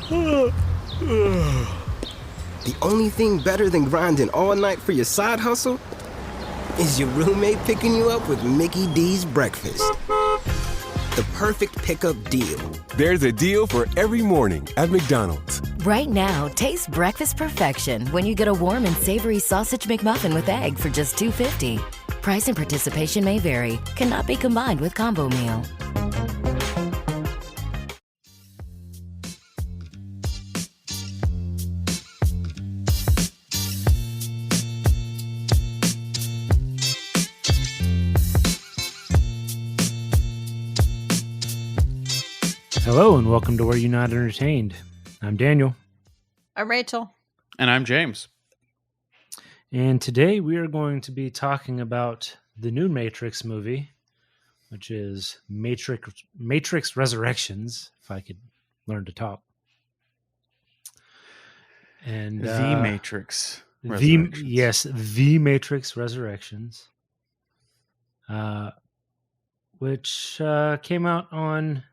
The only thing better than grinding all night for your side hustle is your roommate picking you up with Mickey D's breakfast. The perfect pickup deal. There's a deal for every morning at McDonald's. Right now, taste breakfast perfection when you get a warm and savory sausage McMuffin with egg for just $2.50. Price and participation may vary. Cannot be combined with combo meal. Hello and welcome to Where You're Not Entertained. I'm Daniel. I'm Rachel. And I'm James. And today we are going to be talking about the new Matrix movie, which is Matrix Resurrections, if I could learn to talk. And The Matrix Resurrections. The Matrix Resurrections, which came out on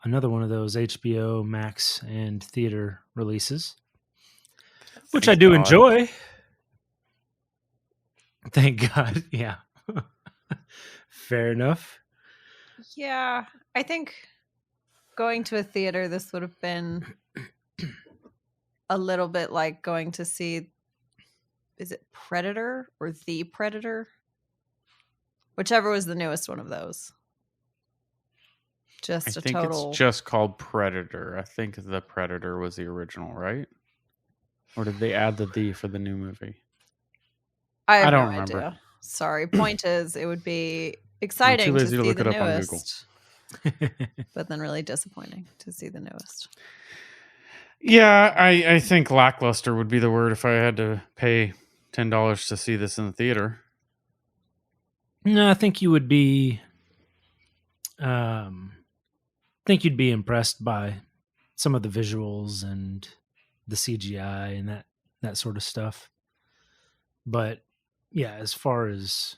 another one of those HBOMax and theater releases, which I do enjoy. Thank God. Yeah. Fair enough. Yeah, I think going to a theater, this would have been a little bit like going to see, is it Predator or The Predator? Whichever was the newest one of those. I think it's just called Predator. I think The Predator was the original, right? Or did they add the for the new movie? I don't no remember. idea. Sorry. Point is, it would be exciting to see look the it up on Google. newest, but then really disappointing to see the newest. Yeah, I think lackluster would be the word if I had to pay $10 to see this in the theater. No, I think you would be. Think you'd be impressed by some of the visuals and the CGI and that sort of stuff. But yeah, as far as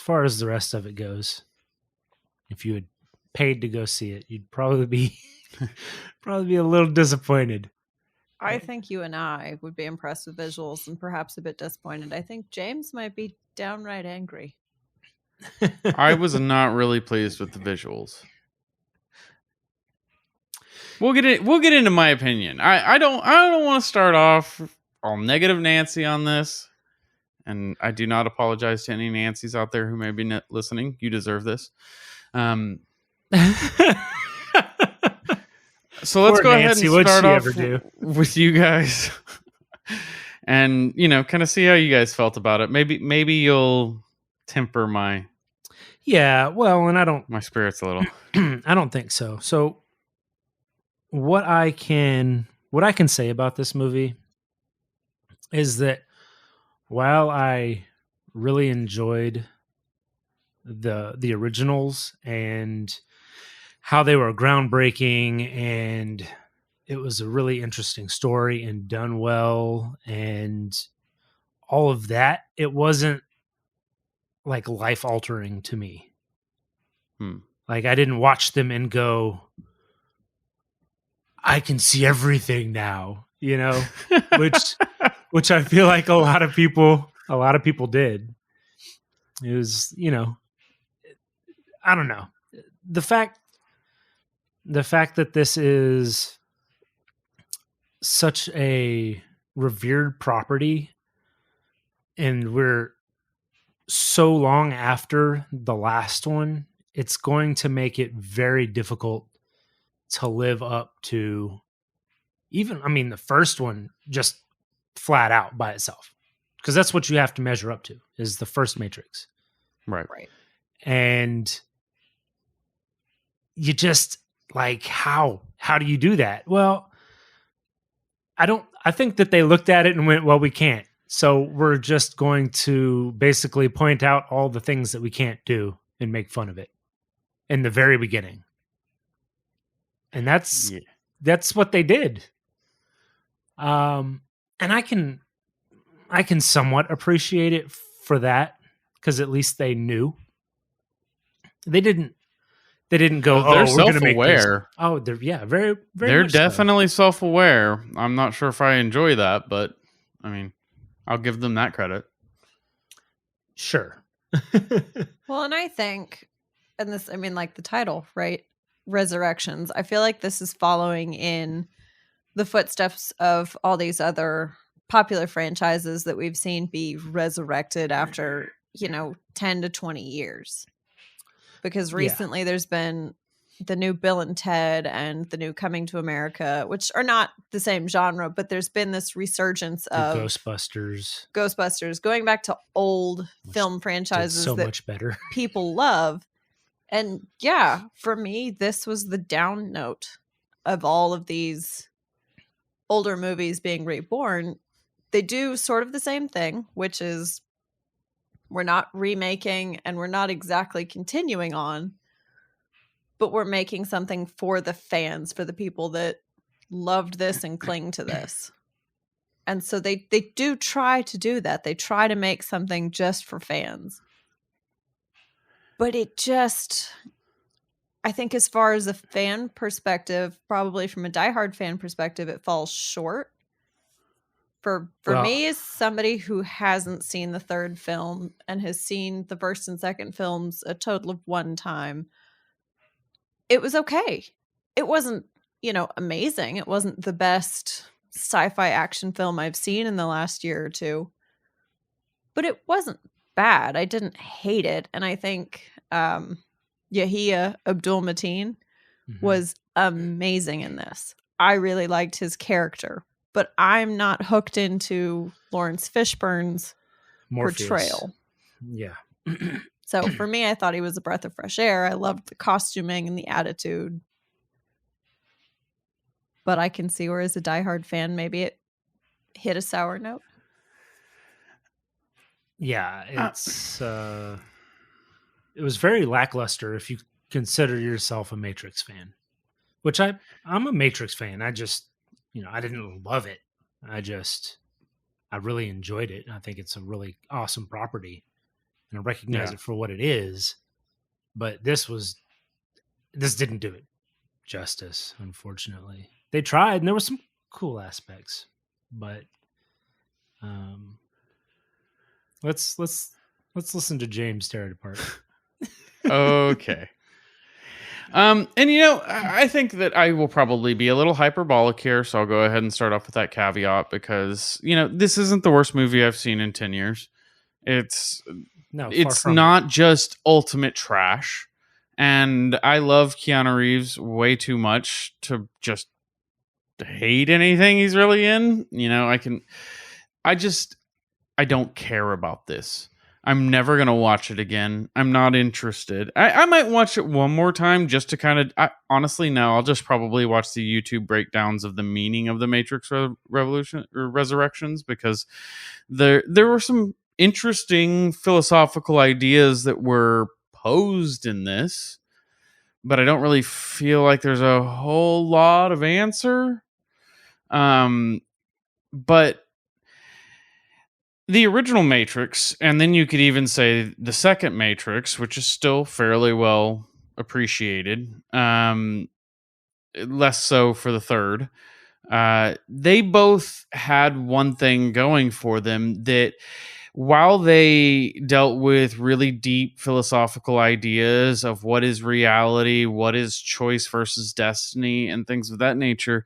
the rest of it goes, if you had paid to go see it, you'd probably be a little disappointed. I think you and I would be impressed with visuals and perhaps a bit disappointed. I think James might be downright angry. I was not really pleased with the visuals. We'll get into my opinion. I don't want to start off all negative Nancy on this, and I do not apologize to any Nancys out there who may be listening. You deserve this. So let's go ahead and start off with you guys, and kind of see how you guys felt about it. Maybe you'll temper my and my spirits a little. I don't think so. So what I can say about this movie is that while I really enjoyed the originals and how they were groundbreaking and it was a really interesting story and done well and all of that, it wasn't like life altering to me. Like I didn't watch them and go, I can see everything now, which I feel like a lot of people did. It was, I don't know. The fact that this is such a revered property and we're so long after the last one, it's going to make it very difficult to live up to the first one just flat out by itself. Because that's what you have to measure up to is the first Matrix. Right. And you just like, how do you do that? Well, I think that they looked at it and went, well, we can't. So we're just going to basically point out all the things that we can't do and make fun of it in the very beginning. And that's what they did. And I can somewhat appreciate it for that because at least they knew. They didn't They didn't go, They're we're going to make this. self-aware. Oh, they're very, very They're much so. definitely self-aware. I'm not sure if I enjoy that, but I mean, I'll give them that credit. Sure. Well, and I think, and this, I mean, like the title, right? Resurrections. I feel like this is following in the footsteps of all these other popular franchises that we've seen be resurrected after, 10 to 20 years. Because recently there's been the new Bill and Ted and the new Coming to America, which are not the same genre, but there's been this resurgence of Ghostbusters going back to old film did franchises so that much better. people love. And yeah, for me, this was the down note of all of these older movies being reborn. They do sort of the same thing, which is we're not remaking and we're not exactly continuing on, but we're making something for the fans, for the people that loved this and cling to this. And so they do try to do that. They try to make something just for fans. But it just, I think as far as a fan perspective, probably from a diehard fan perspective, it falls short. For me, as somebody who hasn't seen the third film and has seen the first and second films a total of one time, it was okay. It wasn't, amazing. It wasn't the best sci-fi action film I've seen in the last year or two. But it wasn't bad. I didn't hate it. And I think Yahya Abdul-Mateen was amazing in this. I really liked his character. But I'm not hooked into Lawrence Fishburne's portrayal. Yeah. So for me, I thought he was a breath of fresh air. I loved the costuming and the attitude. But I can see where, as a diehard fan, maybe it hit a sour note. Yeah, it was very lackluster if you consider yourself a Matrix fan, which I'm a Matrix fan. I just, I didn't love it. I really enjoyed it. And I think it's a really awesome property and I recognize it for what it is, but this didn't do it justice. Unfortunately, they tried and there were some cool aspects, but, let's listen to James tear it apart. Okay. And I think that I will probably be a little hyperbolic here, so I'll go ahead and start off with that caveat because, this isn't the worst movie I've seen in 10 years. It's not just ultimate trash. And I love Keanu Reeves way too much to just hate anything he's really in. I don't care about this. I'm never going to watch it again. I'm not interested. I might watch it one more time just to kind of... honestly, no, I'll just probably watch the YouTube breakdowns of the meaning of the Matrix Revolution or Resurrections because there were some interesting philosophical ideas that were posed in this, but I don't really feel like there's a whole lot of answer. But the original Matrix, and then you could even say the second Matrix, which is still fairly well appreciated, less so for the third. They both had one thing going for them that while they dealt with really deep philosophical ideas of what is reality, what is choice versus destiny, and things of that nature,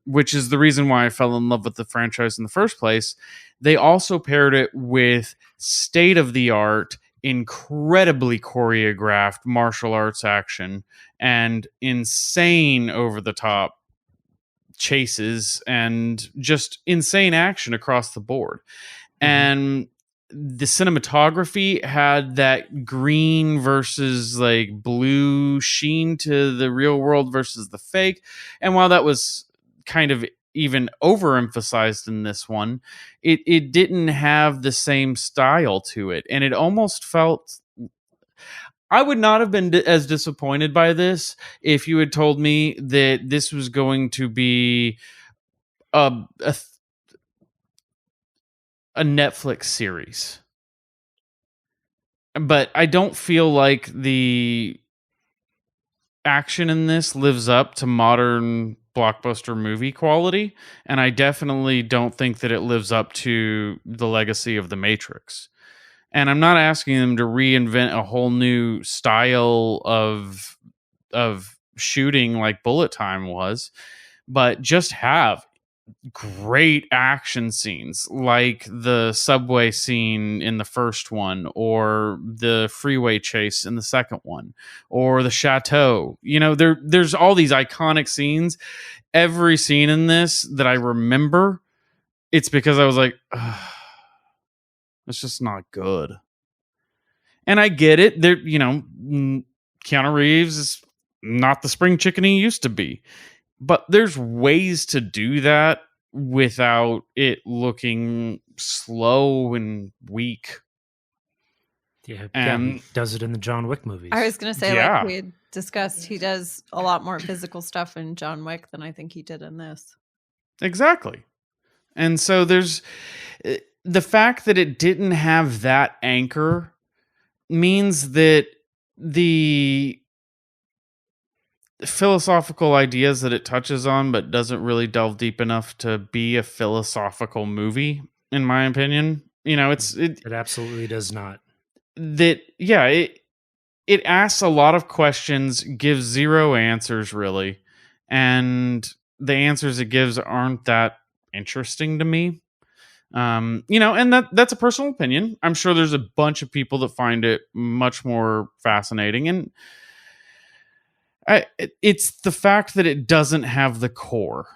which is the reason why I fell in love with the franchise in the first place, they also paired it with state-of-the-art, incredibly choreographed martial arts action and insane over-the-top chases and just insane action across the board. And the cinematography had that green versus like blue sheen to the real world versus the fake. And while that was kind of even overemphasized in this one, it didn't have the same style to it. And it almost felt... I would not have been as disappointed by this if you had told me that this was going to be a Netflix series. But I don't feel like the action in this lives up to modern blockbuster movie quality, and I definitely don't think that it lives up to the legacy of The Matrix. And I'm not asking them to reinvent a whole new style of shooting like Bullet Time was, but just have great action scenes like the subway scene in the first one, or the freeway chase in the second one, or the chateau. You know, there's all these iconic scenes. Every scene in this that I remember, it's because I was like, ugh, it's just not good. And I get it. There, you know, Keanu Reeves is not the spring chicken he used to be. But there's ways to do that without it looking slow and weak. Yeah, And he does it in the John Wick movies. I was going to say, Yeah. like we had discussed, he does a lot more physical stuff in John Wick than I think he did in this. exactly. And so there's the fact that it didn't have that anchor means that the philosophical ideas that it touches on but doesn't really delve deep enough to be a philosophical movie, in my opinion. You know, it absolutely does not. That, yeah, it asks a lot of questions, gives zero answers really, and the answers it gives aren't that interesting to me. You know, and that's a personal opinion. I'm sure there's a bunch of people that find it much more fascinating, and it's the fact that it doesn't have the core.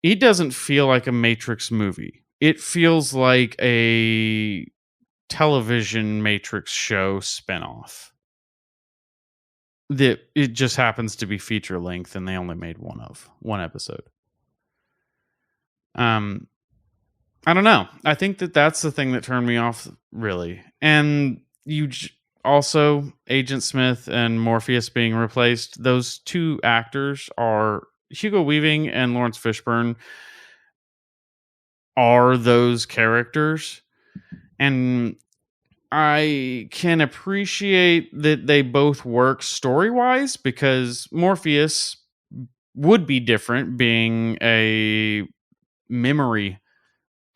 It doesn't feel like a Matrix movie. It feels like a television Matrix show spinoff. That it just happens to be feature length, and they only made one episode. I don't know. I think that's the thing that turned me off, really. And also, Agent Smith and Morpheus being replaced, those two actors are Hugo Weaving and Lawrence Fishburne are those characters. And I can appreciate that they both work story-wise, because Morpheus would be different being a memory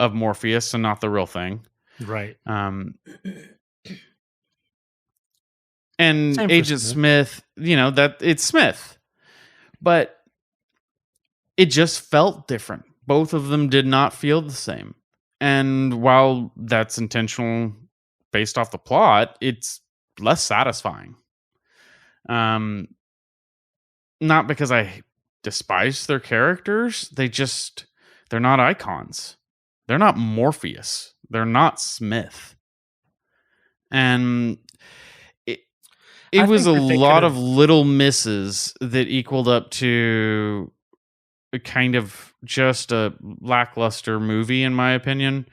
of Morpheus and not the real thing. Right. And Agent Smith, you know, that it's Smith, but it just felt different. Both of them did not feel the same. And while that's intentional based off the plot, it's less satisfying. Not because I despise their characters. They're not icons. They're not Morpheus. They're not Smith. And it was a lot of little misses that equaled up to a kind of just a lackluster movie, in my opinion.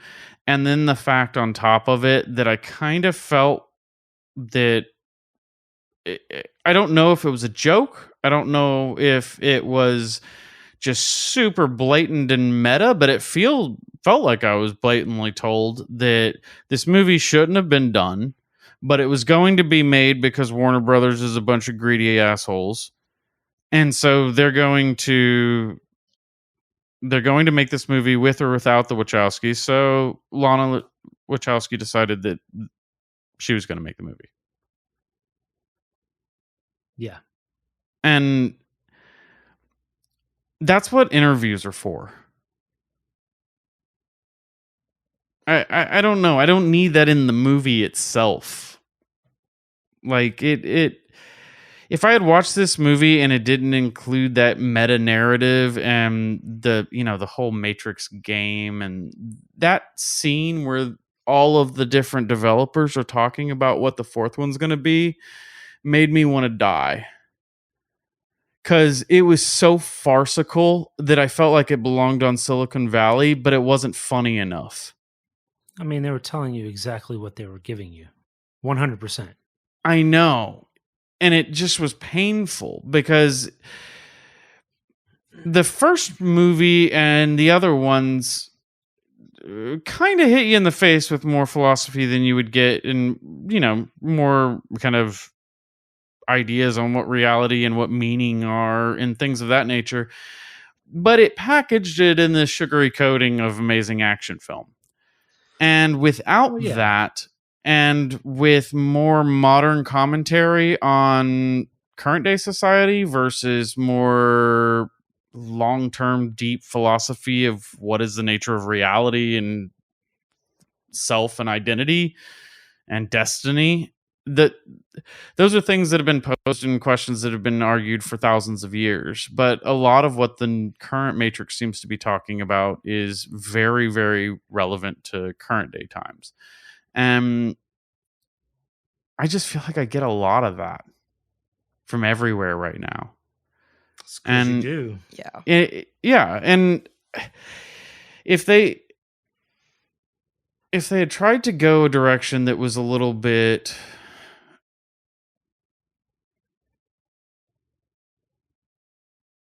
And then the fact on top of it that I kind of felt that I don't know if it was a joke. I don't know if it was just super blatant and meta, but it felt like I was blatantly told that this movie shouldn't have been done, but it was going to be made because Warner Brothers is a bunch of greedy assholes. And so they're going to make this movie with or without the Wachowskis. So Lana Wachowski decided that she was going to make the movie. Yeah. And that's what interviews are for. I don't know. I don't need that in the movie itself. Like it if I had watched this movie and it didn't include that meta narrative and the whole Matrix game and that scene where all of the different developers are talking about what the fourth one's going to be, made me want to die. Because it was so farcical that I felt like it belonged on Silicon Valley, but it wasn't funny enough. I mean, they were telling you exactly what they were giving you. 100%. I know. And it just was painful because the first movie and the other ones kind of hit you in the face with more philosophy than you would get in, more kind of ideas on what reality and what meaning are and things of that nature. But it packaged it in this sugary coating of amazing action film. And without that, and with more modern commentary on current day society versus more long-term deep philosophy of what is the nature of reality and self and identity and destiny, that those are things that have been posed and questions that have been argued for thousands of years. But a lot of what the current Matrix seems to be talking about is very, very relevant to current day times. And I just feel like I get a lot of that from everywhere right now. And you Yeah. Yeah. And if they had tried to go a direction that was a little bit,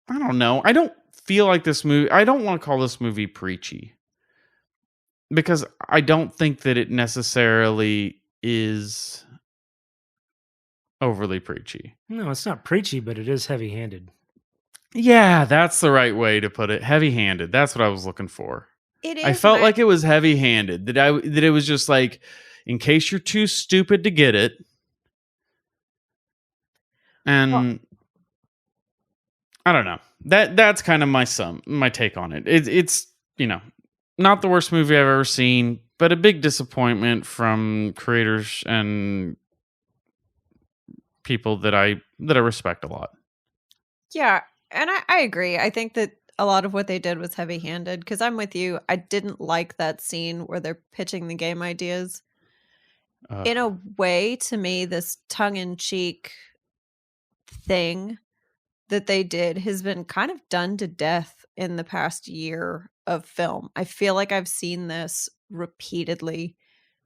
I don't know. I don't feel like this movie, I don't want to call this movie preachy, because I don't think that it necessarily is overly preachy. No, it's not preachy, but it is heavy-handed. Yeah, that's the right way to put it. Heavy-handed. That's what I was looking for. It is. I felt like it was heavy-handed. That it was just like, in case you're too stupid to get it. And I don't know. That's kind of my take on it. It's not the worst movie I've ever seen, but a big disappointment from creators and people that I respect a lot. Yeah, and I agree. I think that a lot of what they did was heavy-handed, because I'm with you. I didn't like that scene where they're pitching the game ideas. In a way, to me, this tongue-in-cheek thing that they did has been kind of done to death in the past year of film. I feel like I've seen this repeatedly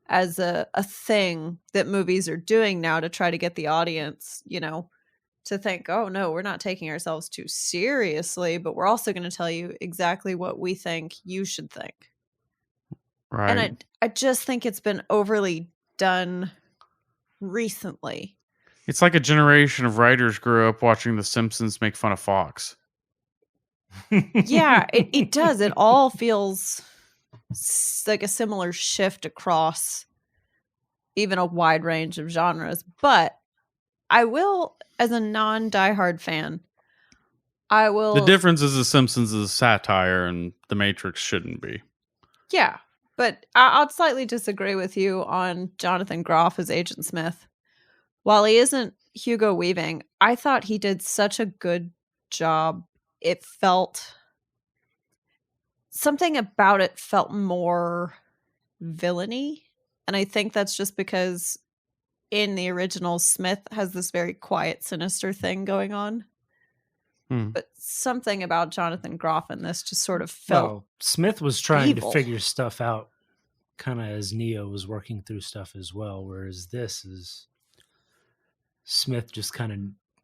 as a thing that movies are doing now to try to get the audience, to think, oh no, we're not taking ourselves too seriously, but we're also going to tell you exactly what we think you should think. Right. And I just think it's been overly done recently. It's like a generation of writers grew up watching The Simpsons make fun of Fox. Yeah, it does. It all feels like a similar shift across even a wide range of genres. But I will, as a non-diehard fan, I will... The difference is The Simpsons is a satire and The Matrix shouldn't be. Yeah, but I'll slightly disagree with you on Jonathan Groff as Agent Smith. While he isn't Hugo Weaving, I thought he did such a good job. It felt... Something about it felt more villainy. And I think that's just because in the original, Smith has this very quiet, sinister thing going on. But something about Jonathan Groff in this just sort of felt... Well, Smith was trying evil. to figure stuff out kind of as Neo was working through stuff as well, whereas this is... Smith just kind of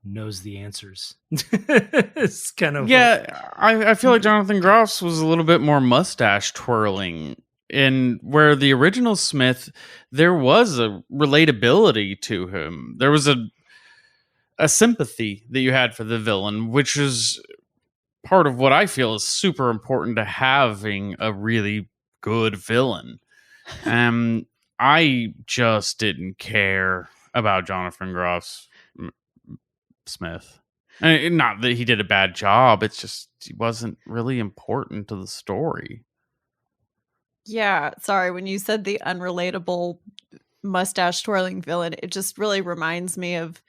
knows the answers. It's kind of... Yeah, I feel like Jonathan Groff's was a little bit more mustache twirling. And where the original Smith, there was a relatability to him. There was a sympathy that you had for the villain, which is part of what I feel is super important to having a really good villain. I just didn't care about Jonathan Groff's Smith. Not that he did a bad job. It's just he wasn't really important to the story. Yeah, sorry. When you said the unrelatable mustache twirling villain, it just really reminds me of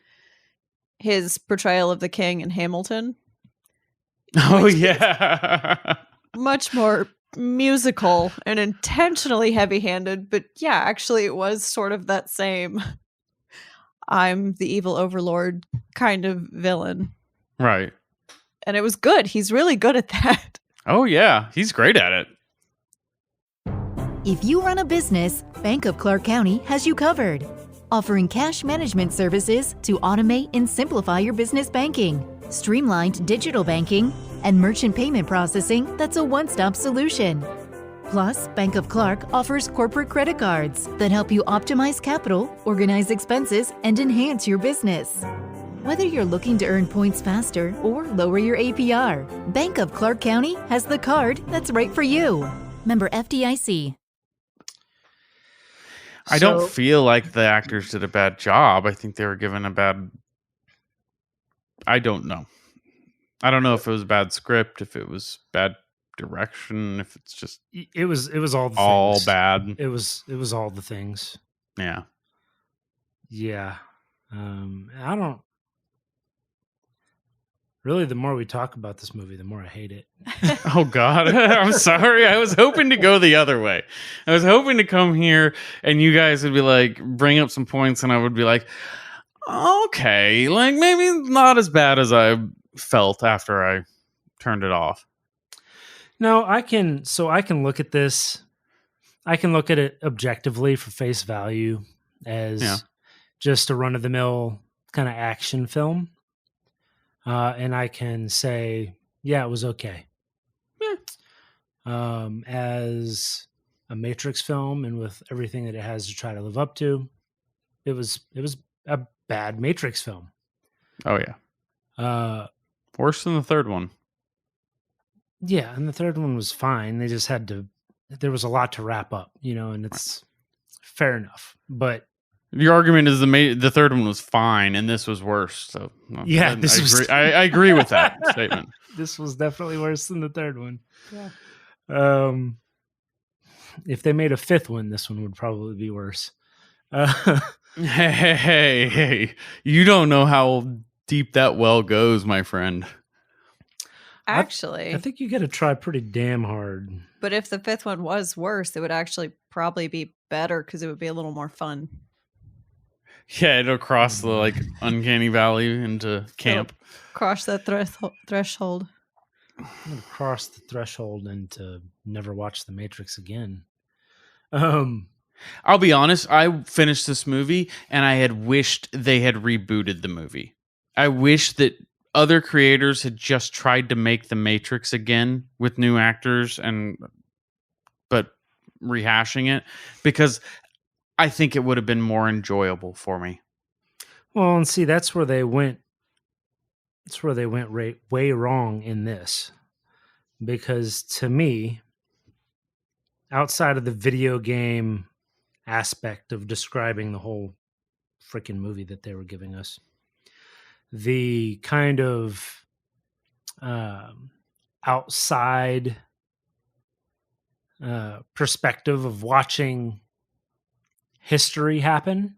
his portrayal of the king in Hamilton. Oh, yeah. Much more musical and intentionally heavy-handed, but yeah, actually it was sort of that same I'm the evil overlord kind of villain. Right. And it was good. He's really good at that. Oh, yeah. He's great at it. If you run a business, Bank of Clark County has you covered. Offering cash management services to automate and simplify your business banking, streamlined digital banking, and merchant payment processing that's a one-stop solution. Plus, Bank of Clark offers corporate credit cards that help you optimize capital, organize expenses, and enhance your business. Whether you're looking to earn points faster or lower your APR, Bank of Clark County has the card that's right for you. Member FDIC. I don't feel like the actors did a bad job. I think they were given a bad... I don't know. I don't know if it was a bad script, if it was bad direction, if it's just... It was all the all things. bad. It was all the things. Yeah. Yeah. I don't... Really, the more we talk about this movie, the more I hate it. Oh, God. I'm sorry. I was hoping to go the other way. I was hoping to come here and you guys would be like, bring up some points, and I would be like, okay, like maybe not as bad as I felt after I turned it off. No, I can look at this. I can look at it objectively for face value as just a run-of-the-mill kind of action film. And I can say, yeah, it was okay. As a Matrix film, and with everything that it has to try to live up to, it was a bad Matrix film. Oh yeah. Worse than the third one. Yeah, and the third one was fine. They just had to. There was a lot to wrap up, and it's fair enough. But your argument is the third one was fine, and this was worse. So yeah, I agree with that statement. This was definitely worse than the third one. Yeah. If they made a fifth one, this one would probably be worse. Hey! You don't know how deep that well goes, my friend. Actually, I think you got to try pretty damn hard. But if the fifth one was worse, it would actually probably be better because it would be a little more fun. Yeah, it'll cross the uncanny valley into camp. Cross that threshold. I'm gonna cross the threshold and to never watch The Matrix again. I'll be honest, I finished this movie and I had wished they had rebooted the movie. I wish that other creators had just tried to make The Matrix again with new actors but rehashing it, because I think it would have been more enjoyable for me. Well, and see, that's where they went way wrong in this. Because to me, outside of the video game aspect of describing the whole freaking movie that they were giving us, the kind of outside perspective of watching history happen,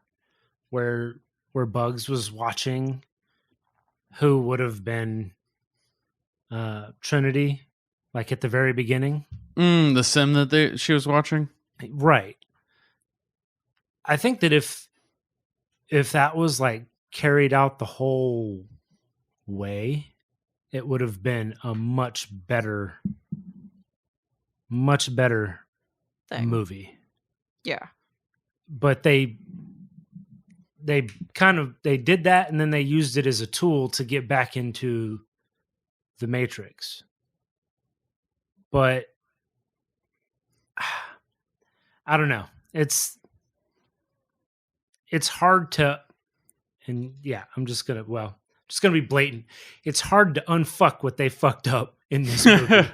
where Bugs was watching who would have been Trinity, like at the very beginning. The sim that she was watching? Right. I think that if that was carried out the whole way, it would have been a much better movie. Yeah. But they did that, and then they used it as a tool to get back into the Matrix. But I don't know. It's hard to, and yeah, I'm just gonna be blatant. It's hard to unfuck what they fucked up in this movie.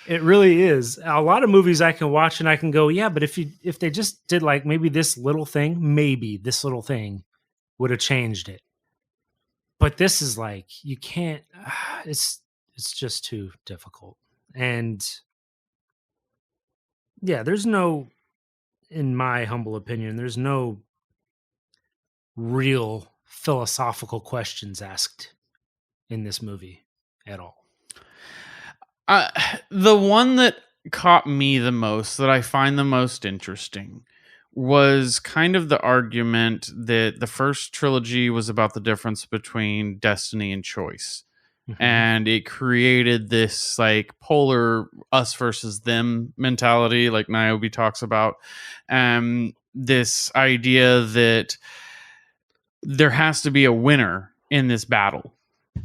It really is. A lot of movies I can watch and I can go, yeah, but if they just did maybe this little thing would have changed it. But this is you can't. It's just too difficult. And yeah, in my humble opinion, there's no real philosophical questions asked in this movie at all. The one that caught me the most, that I find the most interesting, was kind of the argument that the first trilogy was about the difference between destiny and choice. Mm-hmm. And it created this polar us versus them mentality, like Niobe talks about. This idea that there has to be a winner in this battle,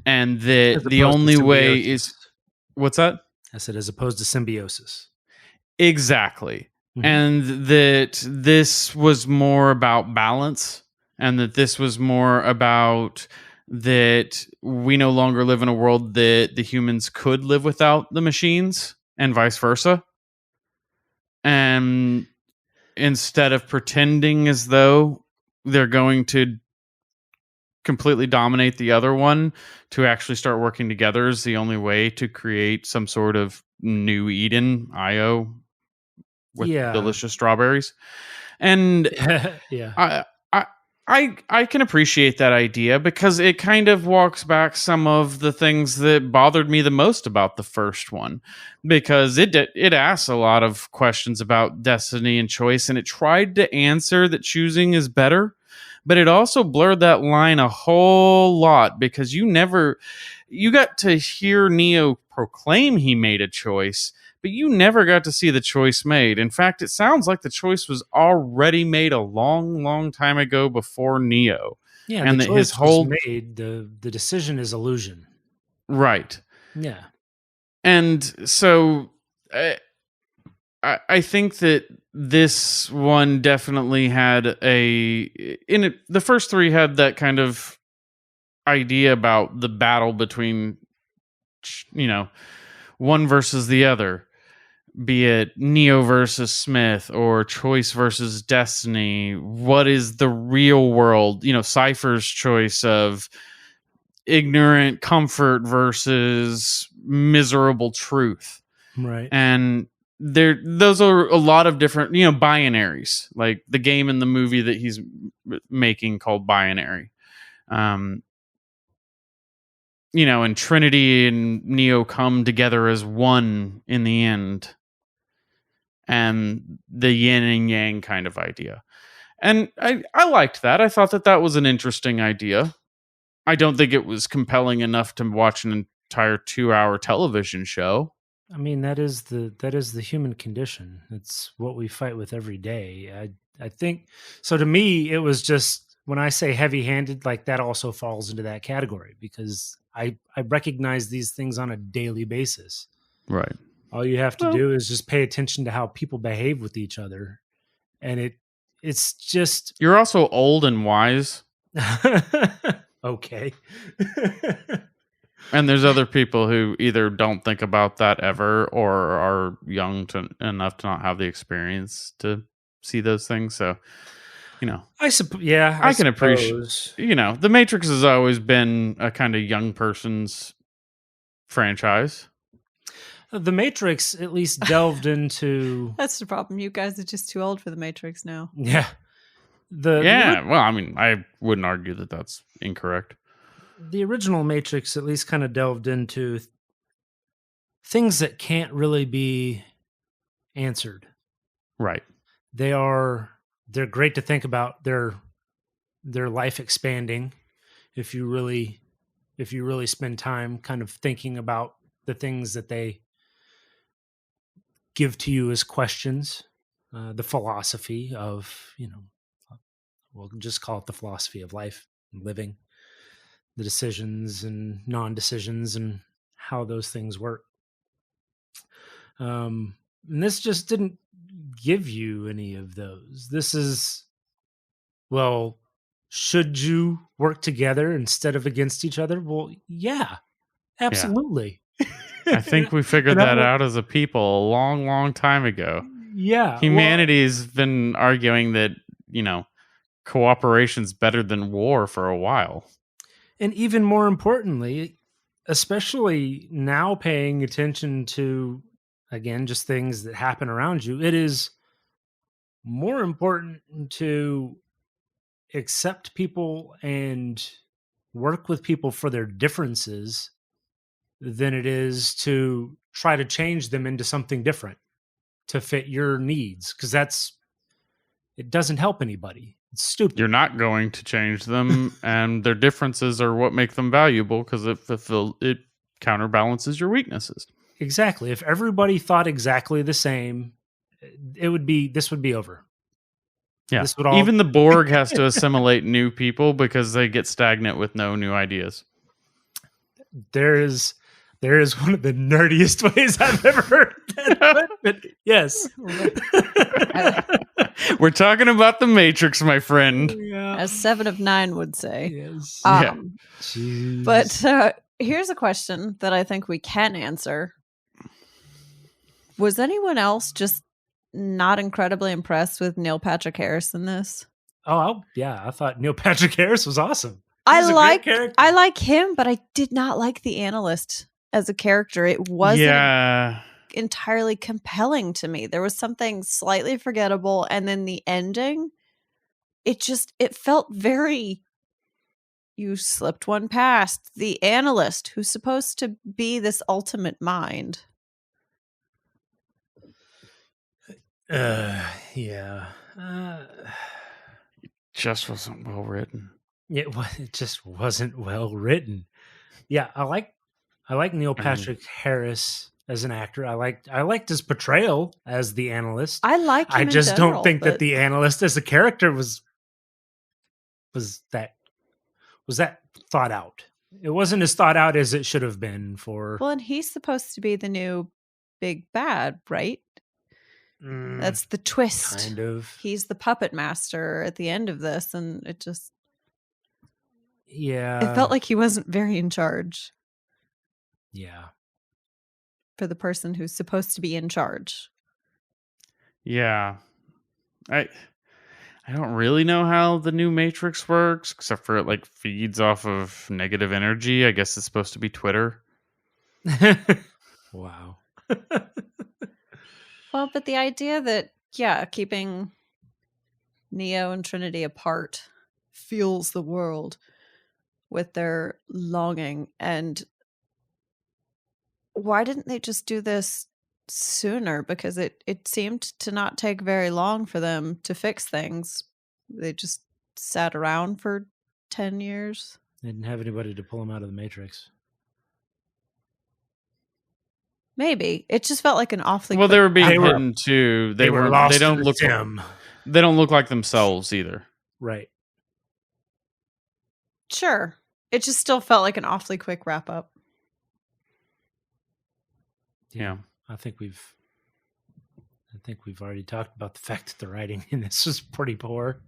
and that the only way is... What's that? I said, as opposed to symbiosis. Exactly. Mm-hmm. And that this was more about balance and that this was more about that we no longer live in a world that the humans could live without the machines and vice versa. And instead of pretending as though they're going to completely dominate the other one, to actually start working together is the only way to create some sort of new Eden, Io, with delicious strawberries. And yeah. I can appreciate that idea because it kind of walks back some of the things that bothered me the most about the first one, because it asks a lot of questions about destiny and choice, and it tried to answer that choosing is better, but it also blurred that line a whole lot because you got to hear Neo proclaim he made a choice, but you never got to see the choice made. In fact, it sounds like the choice was already made a long, long time ago before Neo. Yeah, and the that choice his whole was made. The decision is illusion. Right. Yeah. And so I think that this one definitely had the first three had that kind of idea about the battle between, one versus the other, be it Neo versus Smith or choice versus destiny. What is the real world? Cypher's choice of ignorant comfort versus miserable truth. Right. And those are a lot of different, binaries, like the game in the movie that he's making called Binary. And Trinity and Neo come together as one in the end. And the yin and yang kind of idea. And I liked that. I thought that was an interesting idea. I don't think it was compelling enough to watch an entire 2-hour television show. I mean, that is the human condition. It's what we fight with every day. I think so. To me, it was just, when I say heavy-handed, like that also falls into that category because I recognize these things on a daily basis. Right. All you have to do is just pay attention to how people behave with each other. And it's just... You're also old and wise. Okay. And there's other people who either don't think about that ever or are young enough to not have the experience to see those things. So, I can appreciate, The Matrix has always been a kind of young person's franchise. The Matrix at least delved into... That's the problem. You guys are just too old for The Matrix now. Yeah. Well, I mean, I wouldn't argue that that's incorrect. The original Matrix at least kind of delved into things that can't really be answered. Right. They're great to think about. They're life expanding if you really spend time kind of thinking about the things that they give to you as questions. The philosophy of, we'll just call it the philosophy of life and living, the decisions and non-decisions and how those things work. And this just didn't give you any of those. This is, well, should you work together instead of against each other? Well, yeah, absolutely. Yeah. I think we figured that out as a people a long, long time ago. Yeah. Humanity's been arguing that, cooperation's better than war for a while. And even more importantly, especially now paying attention to, again, just things that happen around you, it is more important to accept people and work with people for their differences than it is to try to change them into something different to fit your needs. Because it doesn't help anybody. It's stupid. You're not going to change them, and their differences are what make them valuable because it counterbalances your weaknesses. Exactly. If everybody thought exactly the same, this would be over. Yeah. Even the Borg has to assimilate new people because they get stagnant with no new ideas. There is one of the nerdiest ways I've ever heard that. But yes. We're talking about the Matrix, my friend. Yeah. As 7 of 9 would say. Yes. Yeah. Jeez. But here's a question that I think we can answer. Was anyone else just not incredibly impressed with Neil Patrick Harris in this? Yeah, I thought Neil Patrick Harris was awesome. I He's a great character. like him, but I did not like the analyst as a character. It wasn't entirely compelling to me. There was something slightly forgettable, and then the ending, it felt very, you slipped one past. The analyst, who's supposed to be this ultimate mind. Yeah. Just wasn't well written. It just wasn't well written. Yeah, I like Neil Patrick Harris as an actor. I liked his portrayal as the analyst. I like him I in just general, don't think that but- the analyst as a character was that thought out. It wasn't as thought out as it should have been for. Well, and he's supposed to be the new big bad, right? That's the twist. Kind of. He's the puppet master at the end of this, and it just Yeah. it felt like he wasn't very in charge Yeah. for the person who's supposed to be in charge. Yeah. I don't really know how the new Matrix works, except for it like feeds off of negative energy. I guess it's supposed to be Twitter. Wow. Well, but the idea that, keeping Neo and Trinity apart fuels the world with their longing. And why didn't they just do this sooner? Because it seemed to not take very long for them to fix things. They just sat around for 10 years. They didn't have anybody to pull them out of the Matrix. Maybe. It just felt like an awfully Well, they were being They were- hidden too. They were were. lost They don't in the look. sim. They don't look like themselves either. Right. Sure. It just still felt like an awfully quick wrap up. Yeah. I think we've already talked about the fact that the writing in this was pretty poor.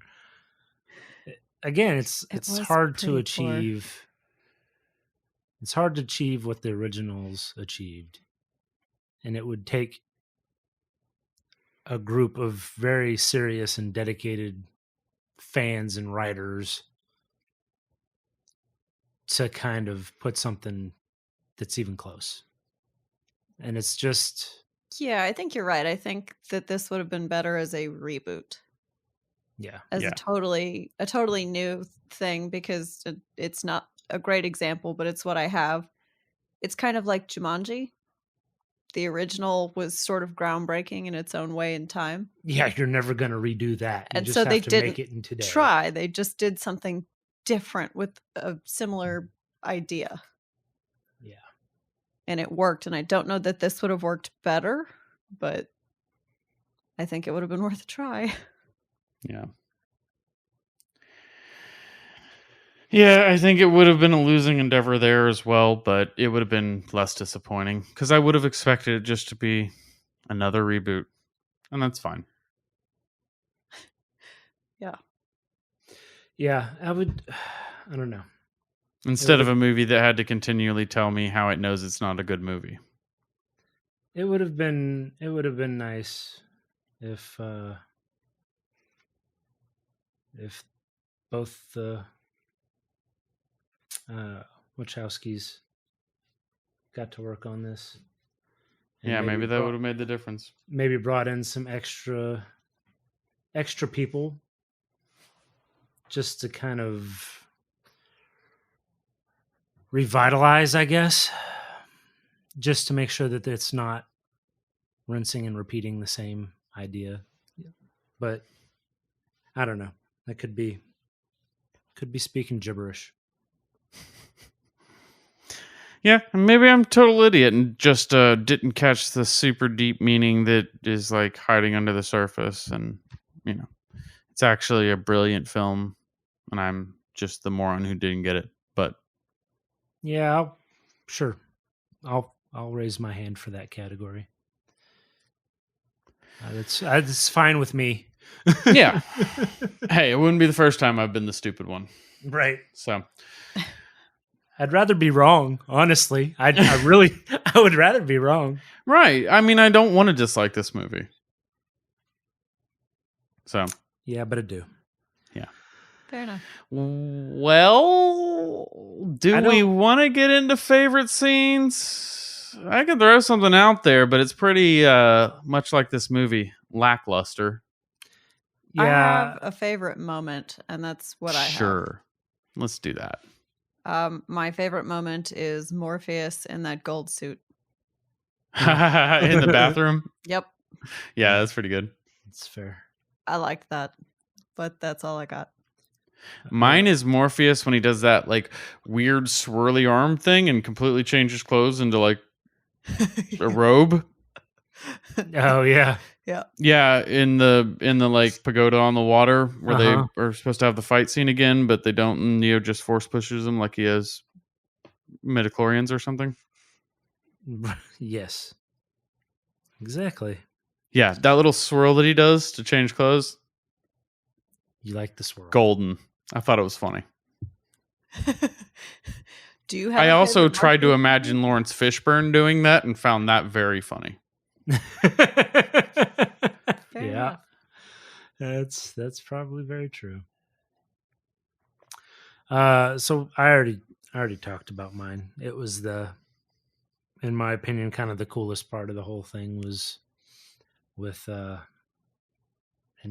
Again, it's was hard to pretty poor. achieve. It's hard to achieve what the originals achieved. And it would take a group of very serious and dedicated fans and writers to kind of put something that's even close. And it's just, Yeah, I think you're right. I think that this would have been better as a reboot, yeah. as Yeah. a totally new thing, because it's not a great example, but it's what I have. It's kind of like Jumanji. The original was sort of groundbreaking in its own way in time. Yeah, you're never going to redo that. You And just so have they to didn't make it in today. try. They just did something different with a similar idea. Yeah. And it worked. And I don't know that this would have worked better, but I think it would have been worth a try. Yeah. Yeah, I think it would have been a losing endeavor there as well, but it would have been less disappointing because I would have expected it just to be another reboot, and that's fine. Yeah, I don't know. Instead of a movie that had to continually tell me how it knows it's not a good movie. It would have been nice if both the Wachowskis got to work on this. And Yeah, maybe that would have made the difference. maybe brought in some extra people just to kind of revitalize, I guess, just to make sure that it's not rinsing and repeating the same idea. But I don't know. That could be speaking gibberish. Yeah, maybe I'm a total idiot and just didn't catch the super deep meaning that is like hiding under the surface, and it's actually a brilliant film, and I'm just the moron who didn't get it. But Yeah, sure. I'll raise my hand for that category. It's fine with me. Yeah. Hey, it wouldn't be the first time I've been the stupid one. Right. So I'd rather be wrong, honestly. I would rather be wrong. right. I mean, I don't want to dislike this movie. So Yeah, but I do. Fair enough. well, do we want to get into favorite scenes? I can throw something out there, but it's pretty much like this movie, lackluster. I Yeah. have a favorite moment, and that's what I have. Sure. Let's do that. My favorite moment is Morpheus in that gold suit. In the bathroom? Yep. Yeah, that's pretty good. It's fair. I liked that, but that's all I got. Mine is Morpheus when he does that like weird swirly arm thing and completely changes clothes into like a robe. Oh yeah. Yeah, in the like pagoda on the water where they are supposed to have the fight scene again, but they don't. And Neo just force pushes him like he has midichlorians or something. Yes. Exactly. Yeah, that little swirl that he does to change clothes. You like the swirl. Golden. I thought it was funny. Do you have I a also favorite tried to Morpheus imagine Lawrence Fishburne doing that and found that very funny. Fair Yeah. enough. That's probably very true. So I already talked about mine. It was in my opinion, kind of the coolest part of the whole thing was with and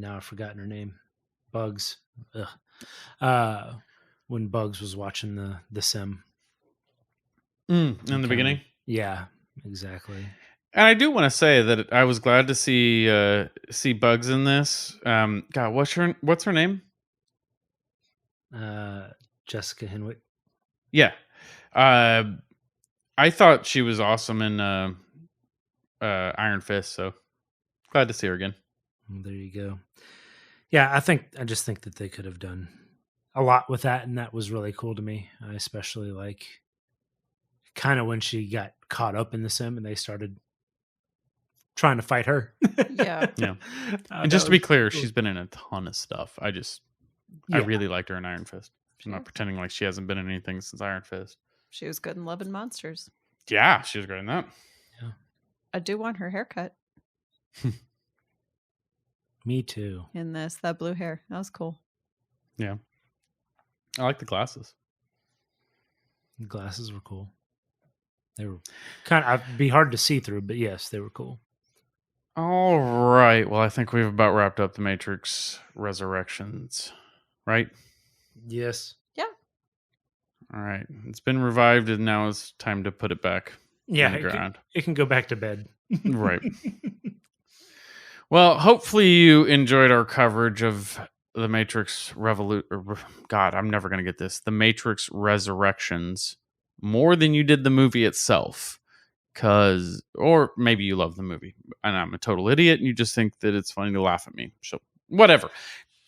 now I've forgotten her name. Bugs. Ugh. When Bugs was watching the sim. In the beginning? Yeah, exactly. And I do want to say that I was glad to see Bugs in this. God, what's her name? Jessica Henwick. Yeah. I thought she was awesome in Iron Fist, so glad to see her again. Well, there you go. Yeah, I just think that they could have done a lot with that, and that was really cool to me. I especially like kind of when she got caught up in the sim and they started trying to fight her. Yeah. Yeah. And just to be clear, she's been in a ton of stuff. I really liked her in Iron Fist. I'm not pretending like she hasn't been in anything since Iron Fist. She was good in Love and Monsters. Yeah, she was great in that. Yeah. I do want her haircut Me too. in this. That blue hair. That was cool. Yeah. I like the glasses. The glasses were cool. They were it'd be hard to see through, but yes, they were cool. All right. Well, I think we've about wrapped up the Matrix Resurrections, right? Yes. Yeah. All right. It's been revived, and now it's time to put it back Yeah, on the ground. it can go back to bed. Right. Well, hopefully you enjoyed our coverage of the Matrix God, I'm never going to get this. The Matrix Resurrections more than you did the movie itself. Or maybe you love the movie and I'm a total idiot and you just think that it's funny to laugh at me. So, whatever.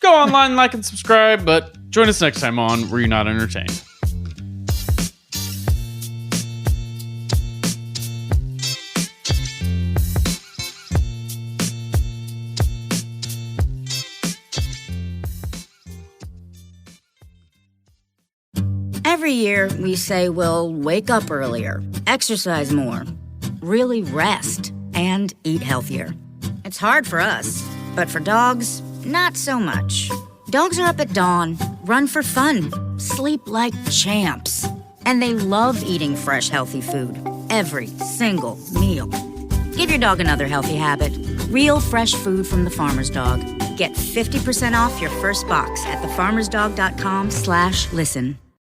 Go online, like, and subscribe, but join us next time on Were You Not Entertained? Every year, we say we'll wake up earlier, exercise more, really rest, and eat healthier. It's hard for us, but for dogs, not so much. Dogs are up at dawn, run for fun, sleep like champs, and they love eating fresh, healthy food every single meal. Give your dog another healthy habit. Real fresh food from the Farmer's Dog. Get 50% off your first box at thefarmersdog.com/listen.